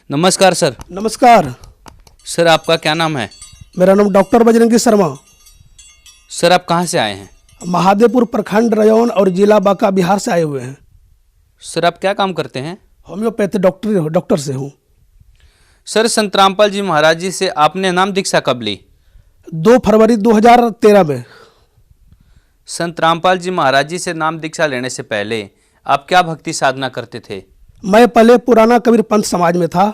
नमस्कार सर। नमस्कार। सर आपका क्या नाम है? मेरा नाम डॉक्टर बजरंगी शर्मा। सर आप कहाँ से आए हैं? महादेवपुर प्रखंड रयौन और जिला बांका बिहार से आए हुए हैं। सर आप क्या काम करते हैं? होम्योपैथी डॉक्टर से हूँ। सर संत रामपाल जी महाराज जी से आपने नाम दीक्षा कब ली? 2 फरवरी 2013 में। संत रामपाल जी महाराज जी से नाम दीक्षा लेने से पहले आप क्या भक्ति साधना करते थे? मैं पहले पुराना कबीर पंथ समाज में था।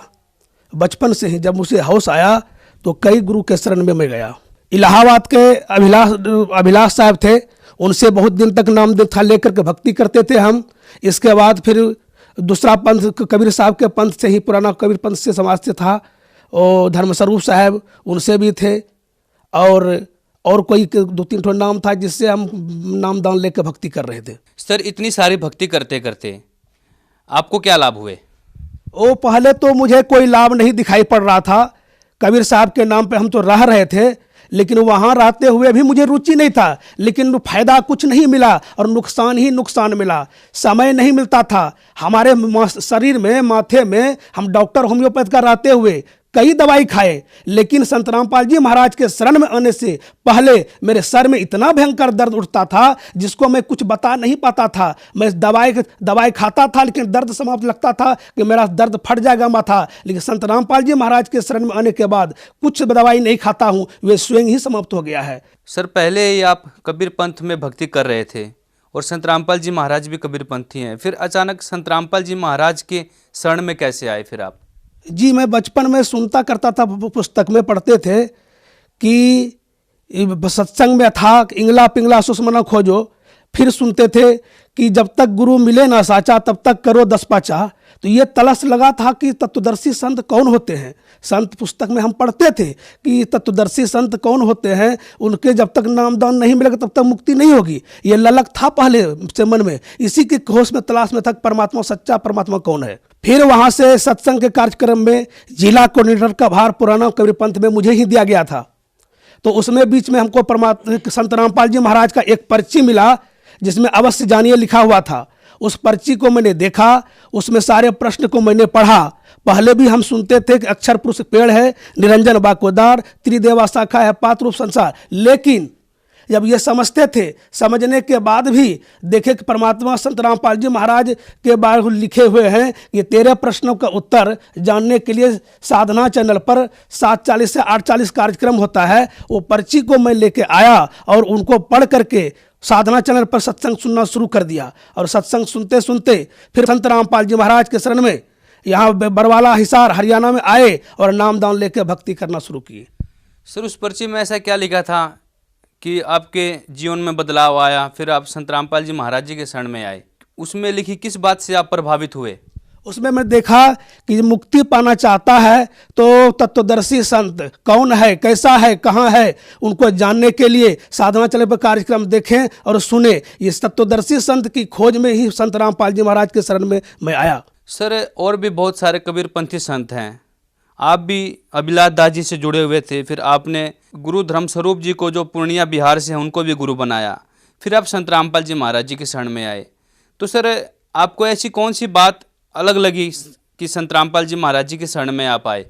बचपन से ही जब मुझे होश आया तो कई गुरु के शरण में मैं गया। इलाहाबाद के अभिलाष साहब थे, उनसे बहुत दिन तक नाम दीक्षा लेकर के भक्ति करते थे हम। इसके बाद फिर दूसरा पंथ कबीर साहब के पंथ से ही, पुराना कबीर पंथ से समाज से था, और धर्मस्वरूप साहब उनसे भी थे, और कोई 2-3 ठो नाम था जिससे हम नाम दान लेकर भक्ति कर रहे थे। सर इतनी सारी भक्ति करते करते आपको क्या लाभ हुए? पहले तो मुझे कोई लाभ नहीं दिखाई पड़ रहा था। कबीर साहब के नाम पे हम तो रह रहे थे, लेकिन वहाँ रहते हुए भी मुझे रुचि नहीं था। लेकिन फायदा कुछ नहीं मिला और नुकसान ही नुकसान मिला। समय नहीं मिलता था हमारे शरीर में, माथे में। हम डॉक्टर होम्योपैथ का रहते हुए कई दवाई खाए, लेकिन संत रामपाल जी महाराज के शरण में आने से पहले मेरे सर में इतना भयंकर दर्द उठता था जिसको मैं कुछ बता नहीं पाता था। मैं दवाई खाता था, लेकिन दर्द समाप्त लगता था कि मेरा दर्द फट जाएगा माथा। लेकिन संत रामपाल जी महाराज के शरण में आने के बाद कुछ दवाई नहीं खाता हूँ, वे स्वयं ही समाप्त हो गया है। सर पहले ही आप कबीर पंथ में भक्ति कर रहे थे और संत रामपाल जी महाराज भी कबीर पंथी हैं, फिर अचानक संत रामपाल जी महाराज के शरण में कैसे आए फिर आप? जी, मैं बचपन में सुनता करता था, पुस्तक में पढ़ते थे कि सत्संग में था इंगला पिंगला सुषमना खोजो। फिर सुनते थे कि जब तक गुरु मिले ना साचा तब तक करो 10 पाचा। तो ये तलस लगा था कि तत्वदर्शी संत कौन होते हैं। संत पुस्तक में हम पढ़ते थे कि तत्वदर्शी संत कौन होते हैं, उनके जब तक नामदान नहीं मिलेगा तब तक मुक्ति नहीं होगी। ये ललक था पहले से मन में। इसी की खोज में तलाश में था परमात्मा, सच्चा परमात्मा कौन है। फिर वहाँ से सत्संग के कार्यक्रम में जिला कोऑर्डिनेटर का भार पुराना कबीर पंथ में मुझे ही दिया गया था। तो उसमें बीच में हमको संत रामपाल जी महाराज का एक पर्ची मिला जिसमें अवश्य जानिए लिखा हुआ था। उस पर्ची को मैंने देखा, उसमें सारे प्रश्न को मैंने पढ़ा। पहले भी हम सुनते थे कि अक्षर पुरुष पेड़ है, निरंजन बाकोदार, त्रिदेवा शाखा है, पात रूप संसार। लेकिन जब ये समझते थे, समझने के बाद भी देखे कि परमात्मा संत रामपाल जी महाराज के बारे में लिखे हुए हैं। ये 13 प्रश्नों का उत्तर जानने के लिए साधना चैनल पर 7:40 से 8:40 कार्यक्रम होता है। वो पर्ची को मैं लेके आया और उनको पढ़ करके साधना चैनल पर सत्संग सुनना शुरू कर दिया। और सत्संग सुनते सुनते फिर संत रामपाल जी महाराज के शरण में यहाँ बरवाला, हिसार, हरियाणा में आए और नामदान लेकर भक्ति करना शुरू किए। सर उस पर्ची में ऐसा क्या लिखा था कि आपके जीवन में बदलाव आया, फिर आप संत रामपाल जी महाराज जी के शरण में आए? उसमें लिखी किस बात से आप प्रभावित हुए? उसमें मैं देखा कि मुक्ति पाना चाहता है तो तत्वदर्शी संत कौन है, कैसा है, कहाँ है, उनको जानने के लिए साधना चले पर कार्यक्रम देखें और सुने। इस तत्वदर्शी संत की खोज में ही संत रामपाल जी महाराज के शरण में मैं आया। सर और भी बहुत सारे कबीरपंथी संत हैं, आप भी अभिलाष दास जी से जुड़े हुए थे, फिर आपने गुरु धर्मस्वरूप जी को जो पूर्णिया बिहार से हैं उनको भी गुरु बनाया, फिर आप संत रामपाल जी महाराज जी के शरण में आए। तो सर आपको ऐसी कौन सी बात अलग लगी कि संत रामपाल जी महाराज जी के शरण में आप आए?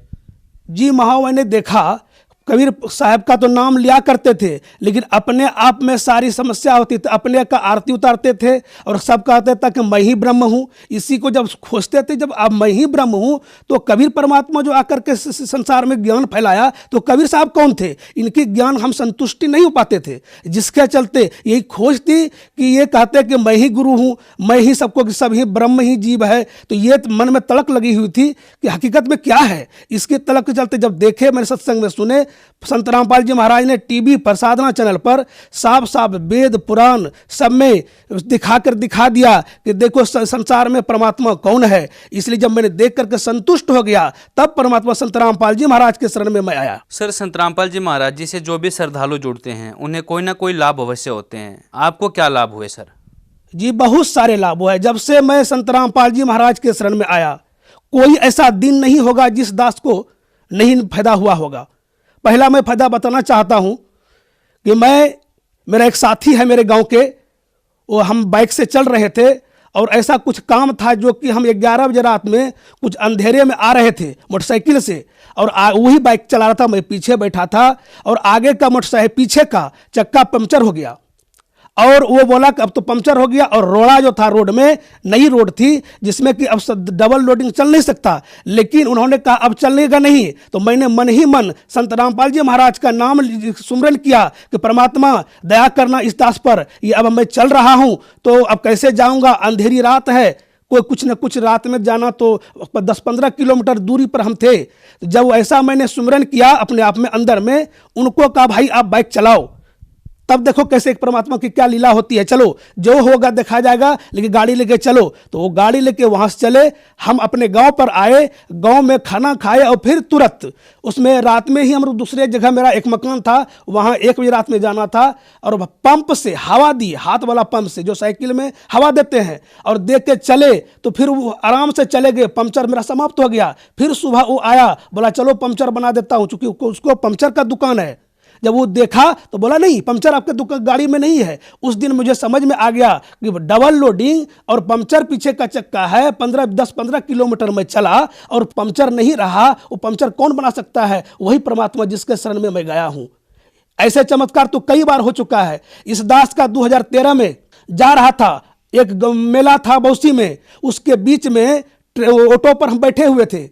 जी, मैंने देखा कबीर साहब का तो नाम लिया करते थे, लेकिन अपने आप में सारी समस्या होती थी। अपने का आरती उतारते थे और सब कहते थे कि मैं ही ब्रह्म हूँ। इसी को जब खोजते थे, जब अब मैं ही ब्रह्म हूँ, तो कबीर परमात्मा जो आकर के संसार में ज्ञान फैलाया, तो कबीर साहब कौन थे? इनकी ज्ञान हम संतुष्टि नहीं हो पाते थे, जिसके चलते यही खोज थी कि ये कहते कि मैं ही गुरु हूँ, मैं ही सबको, सब ही ब्रह्म ही जीव है। तो ये मन में तड़क लगी हुई थी कि हकीकत में क्या है। इसके तड़क के चलते जब देखे, मेरे सत्संग में सुने, संत रामपाल जी महाराज ने टीवी पर साधना चैनल पर साफ साफ वेद पुराण सब में दिखा दिया कि देखो संसार में परमात्मा कौन है। इसलिए जब मैंने देख करके संतुष्ट हो गया, तब परमात्मा संत रामपाल जी महाराज के शरण में मैं आया। सर संत रामपाल जी महाराज जी से जो भी श्रद्धालु जुड़ते हैं उन्हें कोई ना कोई लाभ अवश्य होते हैं। आपको क्या लाभ हुए सर? जी, बहुत सारे लाभ हुए। जब से मैं संत रामपाल जी महाराज के शरण में आया, कोई ऐसा दिन नहीं होगा जिस दास को नहीं फायदा हुआ होगा। पहला मैं फायदा बताना चाहता हूं कि मेरा एक साथी है मेरे गांव के, वो हम बाइक से चल रहे थे और ऐसा कुछ काम था जो कि हम 11 बजे रात में कुछ अंधेरे में आ रहे थे मोटरसाइकिल से, और वही बाइक चला रहा था, मैं पीछे बैठा था, और आगे का मोटरसाइकिल पीछे का चक्का पंक्चर हो गया, और वो बोला कि अब तो पंक्चर हो गया, और रोड़ा जो था रोड में नई रोड थी जिसमें कि अब डबल लोडिंग चल नहीं सकता, लेकिन उन्होंने कहा अब चलेगा नहीं। तो मैंने मन ही मन संत रामपाल जी महाराज का नाम सुमरन किया कि परमात्मा दया करना इस दास पर, ये अब मैं चल रहा हूं तो अब कैसे जाऊंगा, अंधेरी रात है, कोई कुछ न कुछ रात में जाना, तो 10-15 किलोमीटर दूरी पर हम थे। जब ऐसा मैंने सुमरन किया अपने आप में अंदर में, उनको कहा भाई आप बाइक चलाओ, तब देखो कैसे एक परमात्मा की क्या लीला होती है, चलो जो होगा देखा जाएगा, लेकिन गाड़ी लेके चलो। तो वो गाड़ी लेके वहां से चले, हम अपने गांव पर आए, गांव में खाना खाए, और फिर तुरंत उसमें रात में ही हम दूसरे जगह, मेरा एक मकान था वहां 1 बजे रात में जाना था, और पंप से हवा दी, हाथ वाला पंप से जो साइकिल में हवा देते हैं, और देख के चले, तो फिर वो आराम से चले गए। पंचर मेरा समाप्त हो गया। फिर सुबह वो आया, बोला चलो पंचर बना देता हूं, चूंकि उसको पंचर का दुकान है। जब वो देखा तो बोला नहीं, पंचर आपके दुकान गाड़ी में नहीं है। उस दिन मुझे समझ में आ गया कि डबल लोडिंग और पंचर पीछे का चक्का है, 10-15 किलोमीटर में चला और पंचर नहीं रहा, वो पंचर कौन बना सकता है? वही परमात्मा जिसके शरण में मैं गया हूं। ऐसे चमत्कार तो कई बार हो चुका है। इस दास का 2013 में जा रहा था, एक मेला था बौसी में, उसके बीच में ऑटो पर हम बैठे हुए थे,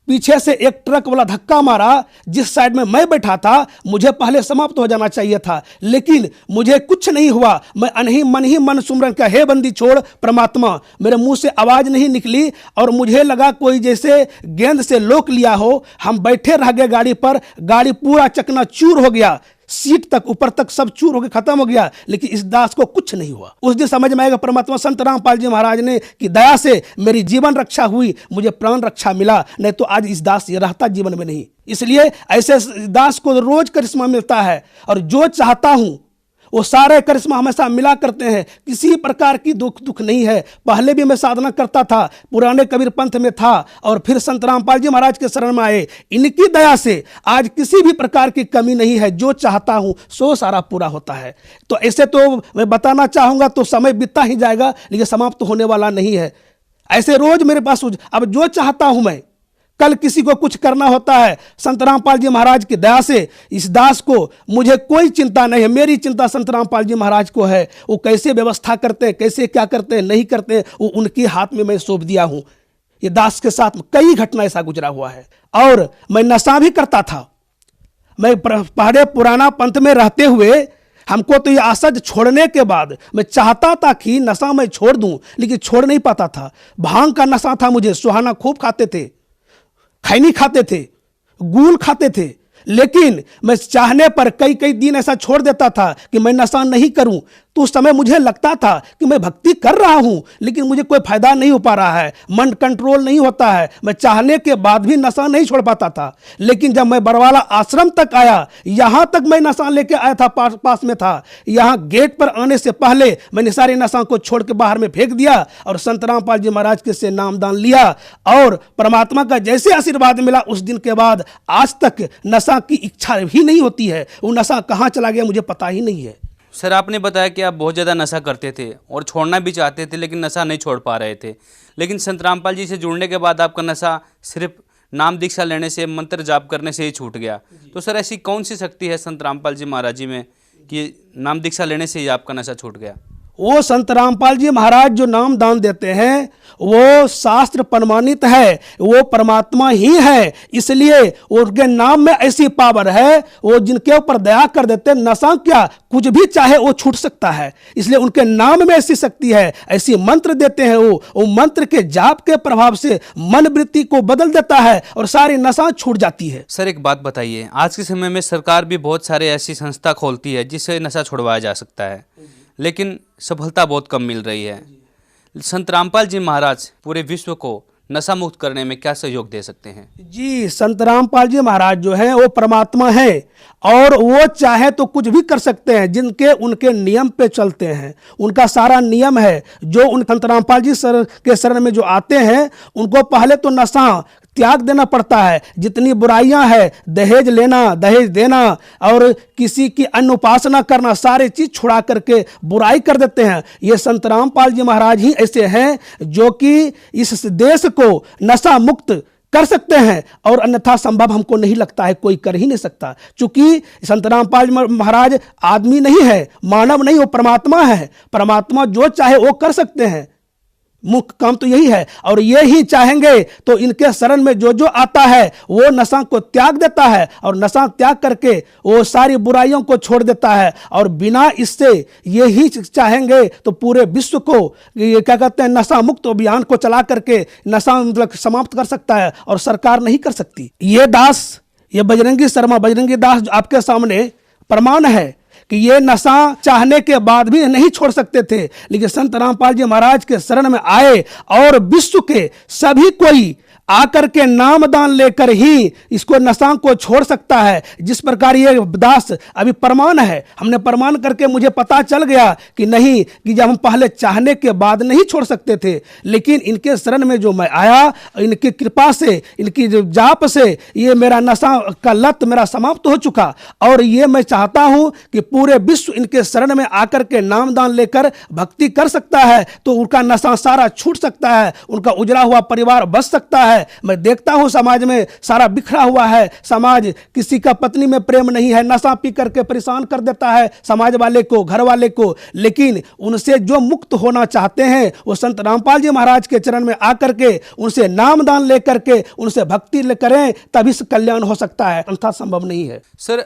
पीछे से एक ट्रक वाला धक्का मारा। जिस साइड में मैं बैठा था मुझे पहले समाप्त हो जाना चाहिए था, लेकिन मुझे कुछ नहीं हुआ। मैं मन ही मन सुमरन का, हे बंदी छोड़ परमात्मा, मेरे मुंह से आवाज नहीं निकली, और मुझे लगा कोई जैसे गेंद से लोक लिया हो। हम बैठे रह गए गाड़ी पर, गाड़ी पूरा चकनाचूर हो गया, सीट तक ऊपर तक सब चूर होकर खत्म हो गया, लेकिन इस दास को कुछ नहीं हुआ। उस दिन समझ में आएगा परमात्मा संत रामपाल जी महाराज ने की दया से मेरी जीवन रक्षा हुई, मुझे प्राण रक्षा मिला, नहीं तो आज इस दास ये रहता जीवन में नहीं। इसलिए ऐसे दास को रोज करिश्मा मिलता है, और जो चाहता हूं वो सारे करिश्मा हमेशा मिला करते हैं, किसी प्रकार की दुख नहीं है। पहले भी मैं साधना करता था, पुराने कबीर पंथ में था, और फिर संत रामपाल जी महाराज के शरण में आए। इनकी दया से आज किसी भी प्रकार की कमी नहीं है, जो चाहता हूं सो सारा पूरा होता है। तो ऐसे तो मैं बताना चाहूंगा तो समय बीतता ही जाएगा, लेकिन समाप्त होने वाला नहीं है। ऐसे रोज मेरे पास अब जो चाहता हूं मैं, कल किसी को कुछ करना होता है, संत रामपाल जी महाराज की दया से इस दास को मुझे कोई चिंता नहीं है। मेरी चिंता संत रामपाल जी महाराज को है, वो कैसे व्यवस्था करते हैं, कैसे क्या करते हैं, नहीं करते हैं, वो उनके हाथ में मैं सौंप दिया हूं। ये दास के साथ कई घटना ऐसा गुजरा हुआ है। और मैं नशा भी करता था। मैं पहले पुराना पंथ में रहते हुए हमको तो ये आशा छोड़ने के बाद मैं चाहता था कि नशा मैं छोड़ दूं, लेकिन छोड़ नहीं पाता था। भांग का नशा था मुझे, सुहाना खूब खाते थे, खैनी खाते थे, गुल खाते थे, लेकिन मैं चाहने पर कई दिन ऐसा छोड़ देता था कि मैं नशा नहीं करूं। तो उस समय मुझे लगता था कि मैं भक्ति कर रहा हूं, लेकिन मुझे कोई फायदा नहीं हो पा रहा है, मन कंट्रोल नहीं होता है। मैं चाहने के बाद भी नशा नहीं छोड़ पाता था। लेकिन जब मैं बरवाला आश्रम तक आया, यहां तक मैं नशा लेके आया था, पास में था, यहां गेट पर आने से पहले मैंने सारे नशा को छोड़ के बाहर में फेंक दिया और संत रामपाल जी महाराज के से नामदान लिया, और परमात्मा का जैसे आशीर्वाद मिला उस दिन के बाद आज तक नशा की इच्छा भी नहीं होती है। वो नशा कहां चला गया मुझे पता ही नहीं है। सर, आपने बताया कि आप बहुत ज़्यादा नशा करते थे और छोड़ना भी चाहते थे, लेकिन नशा नहीं छोड़ पा रहे थे। लेकिन संत रामपाल जी से जुड़ने के बाद आपका नशा सिर्फ नाम दीक्षा लेने से, मंत्र जाप करने से ही छूट गया। तो सर, ऐसी कौन सी शक्ति है संत रामपाल जी महाराज जी में कि नाम दीक्षा लेने से ही आपका नशा छूट गया? वो संत रामपाल जी महाराज जो नाम दान देते हैं वो शास्त्र प्रमाणित है, वो परमात्मा ही है। इसलिए उनके नाम में ऐसी पावर है, वो जिनके ऊपर दया कर देते, नशा क्या कुछ भी चाहे वो छूट सकता है। इसलिए उनके नाम में ऐसी शक्ति है, ऐसी मंत्र देते हैं। वो मंत्र के जाप के प्रभाव से मन वृत्ति को बदल देता है और सारी नशा छूट जाती है। सर, एक बात बताइए, आज के समय में सरकार भी बहुत सारे ऐसी संस्था खोलती है जिससे नशा छुड़वाया जा सकता है, लेकिन सफलता बहुत कम मिल रही है। संत रामपाल जी महाराज पूरे विश्व को नशा मुक्त करने में क्या सहयोग दे सकते हैं? जी, संत रामपाल जी महाराज जो है वो परमात्मा है, और वो चाहे तो कुछ भी कर सकते हैं, जिनके उनके नियम पे चलते हैं। उनका सारा नियम है। जो उन संत रामपाल जी के शरण में जो आते हैं उनको पहले तो नशा त्याग देना पड़ता है। जितनी बुराइयां हैं, दहेज लेना, दहेज देना और किसी की अन्य उपासना करना, सारे चीज छुड़ा करके बुराई कर देते हैं। ये संत रामपाल जी महाराज ही ऐसे हैं जो कि इस देश को नशा मुक्त कर सकते हैं, और अन्यथा संभव हमको नहीं लगता है, कोई कर ही नहीं सकता। क्योंकि संत रामपाल महाराज आदमी नहीं है, मानव नहीं, वो परमात्मा है। परमात्मा जो चाहे वो कर सकते हैं। मुख्य काम तो यही है, और ये ही चाहेंगे तो इनके शरण में जो जो आता है वो नशा को त्याग देता है, और नशा त्याग करके वो सारी बुराइयों को छोड़ देता है। और बिना इससे ये ही चाहेंगे तो पूरे विश्व को ये क्या कहते हैं, नशा मुक्त अभियान को चला करके नशा मतलब समाप्त कर सकता है, और सरकार नहीं कर सकती। ये दास, ये बजरंगी शर्मा, बजरंगी दास आपके सामने प्रमाण है कि ये नशा चाहने के बाद भी नहीं छोड़ सकते थे, लेकिन संत रामपाल जी महाराज के शरण में आए और विश्व के सभी कोई आकर के नाम दान लेकर ही इसको नशा को छोड़ सकता है। जिस प्रकार ये दास अभी प्रमाण है, हमने प्रमाण करके मुझे पता चल गया कि नहीं, कि जब हम पहले चाहने के बाद नहीं छोड़ सकते थे, लेकिन इनके शरण में जो मैं आया, इनकी कृपा से, इनकी जो जाप से ये मेरा नशा का लत मेरा समाप्त हो चुका। और ये मैं चाहता हूं कि पूरे विश्व इनके शरण में आकर के नाम दान लेकर भक्ति कर सकता है, तो उनका नशा सारा छूट सकता है, उनका उजड़ा हुआ परिवार बच सकता है। मैं देखता हूं समाज में सारा बिखरा हुआ है, समाज किसी का पत्नी में प्रेम नहीं है, नशा पी करके परेशान कर देता है समाज वाले को, घर वाले को। लेकिन उनसे जो मुक्त होना चाहते हैं वो संत रामपाल जी महाराज के चरण में आकर के उनसे नाम दान लेकर के उनसे भक्ति करें, तभी से कल्याण हो सकता है, अन्यथा संभव नहीं है। सर,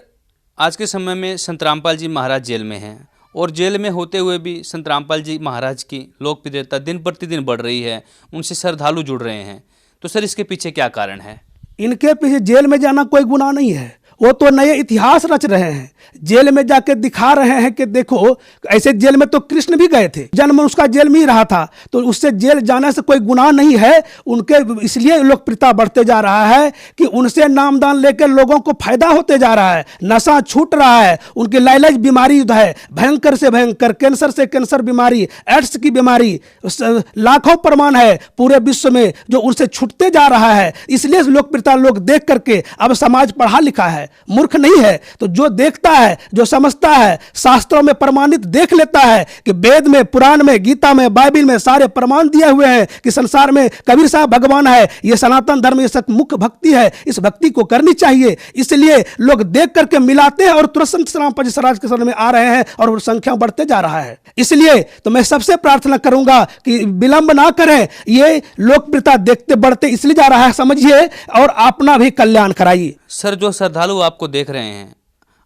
आज के समय में संत रामपाल जी महाराज जेल में हैं, और जेल में होते हुए भी संत रामपाल जी महाराज की लोकप्रियता दिन प्रतिदिन बढ़ रही है, उनसे श्रद्धालु जुड़ रहे हैं। तो सर, इसके पीछे क्या कारण है? इनके पीछे जेल में जाना कोई गुनाह नहीं है, वो तो नए इतिहास रच रहे हैं। जेल में जाके दिखा रहे हैं कि देखो, ऐसे जेल में तो कृष्ण भी गए थे, जन्म उसका जेल में ही रहा था, तो उससे जेल जाने से कोई गुनाह नहीं है। उनके इसलिए लोकप्रियता बढ़ते जा रहा है कि उनसे नामदान लेकर लोगों को फायदा होते जा रहा है, नशा छूट रहा है। उनकी लाइलाज बीमारी है, भयंकर से भयंकर, कैंसर से कैंसर बीमारी, एड्स की बीमारी, लाखों प्रमाण है पूरे विश्व में जो उनसे छूटते जा रहा है। इसलिए लोकप्रियता लोग देख करके, अब समाज पढ़ा लिखा है, मूर्ख नहीं है, तो जो देखता है, जो समझता है, शास्त्रों में प्रमाणित देख लेता है कि वेद में, पुराण में, गीता में, बाइबिल में सारे प्रमाण दिए हुए हैं कि संसार में कबीर साहब भगवान है। ये सनातन धर्म, ये सब मुख्य भक्ति है, इस भक्ति को करनी चाहिए। इसलिए लोग देख करके मिलाते हैं और तुरंत संत रामपाल जी महाराज के शरण में आ रहे हैं, और संख्या बढ़ते जा रहा है। इसलिए तो मैं सबसे प्रार्थना करूंगा कि विलंब ना करें, ये लोकप्रियता देखते बढ़ते इसलिए जा रहा है, समझिए, और अपना भी कल्याण कराइए। सर, जो श्रद्धालु आपको देख रहे हैं,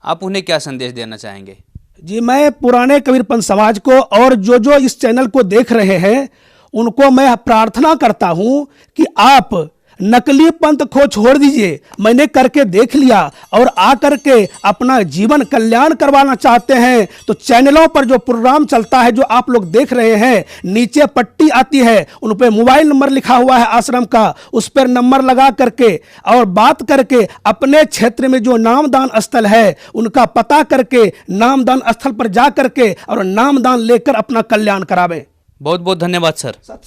आप उन्हें क्या संदेश देना चाहेंगे? जी, मैं पुराने कबीरपंथ समाज को और जो जो इस चैनल को देख रहे हैं उनको मैं प्रार्थना करता हूं कि आप नकली पंथ को छोड़ दीजिए। मैंने करके देख लिया, और आकर के अपना जीवन कल्याण करवाना चाहते हैं तो चैनलों पर जो प्रोग्राम चलता है, जो आप लोग देख रहे हैं, नीचे पट्टी आती है, उन पर मोबाइल नंबर लिखा हुआ है आश्रम का, उस पर नंबर लगा करके और बात करके अपने क्षेत्र में जो नामदान स्थल है उनका पता करके नामदान स्थल पर जा करके और नामदान लेकर अपना कल्याण करावें। बहुत बहुत धन्यवाद सर।